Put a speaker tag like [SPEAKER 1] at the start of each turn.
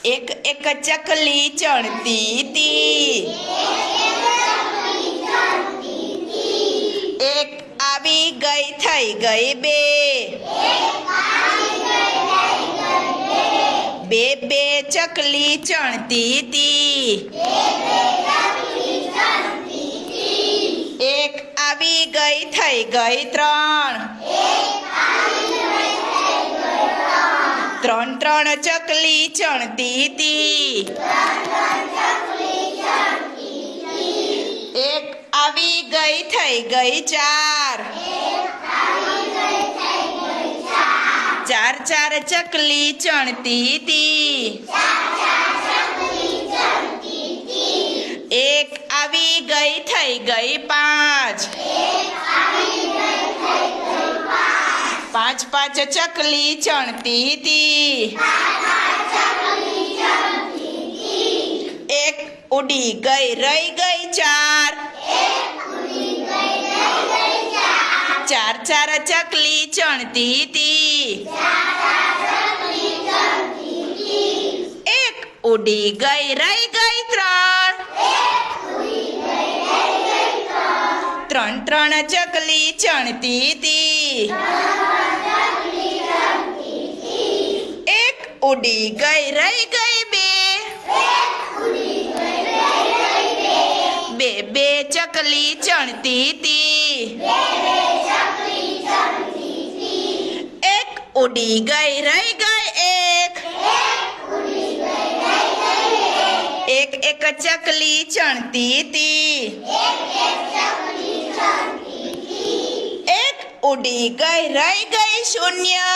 [SPEAKER 1] एक एक चकली चढ़ती थी, एक આવી ગઈ થઈ ગઈ બે, બે બે ચકલી ચણતી તી, એક આવી ગઈ થઈ ગઈ ત્રણ, ત્રણ ત્રણ ચકલી ચણતી તી, એક આવી ગઈ થઈ ગઈ ચાર, ચાર ચાર ચકલી ચણતી તી, એક આવી ગઈ થઈ ગઈ પાંચ, પાંચ પાંચ ચકલી ચણતી તી, એક ઉડી ગઈ રહી ગઈ ચાર, ચાર ચાર ચકલી ચણતી તી, એક ઉડી ગઈ રહી ગઈ ત્રણ, ત્રણ ત્રણ ચકલી ચણતી તી, એક ઉડી ગઈ રહી ગઈ બે, બે બે ચકલી ચણતી તી, એક ઉડી ગઈ રહી ગઈ એક, એક એક ચકલી ચણતી તી, એક ઉડી ગઈ રહી ગઈ શૂન્ય,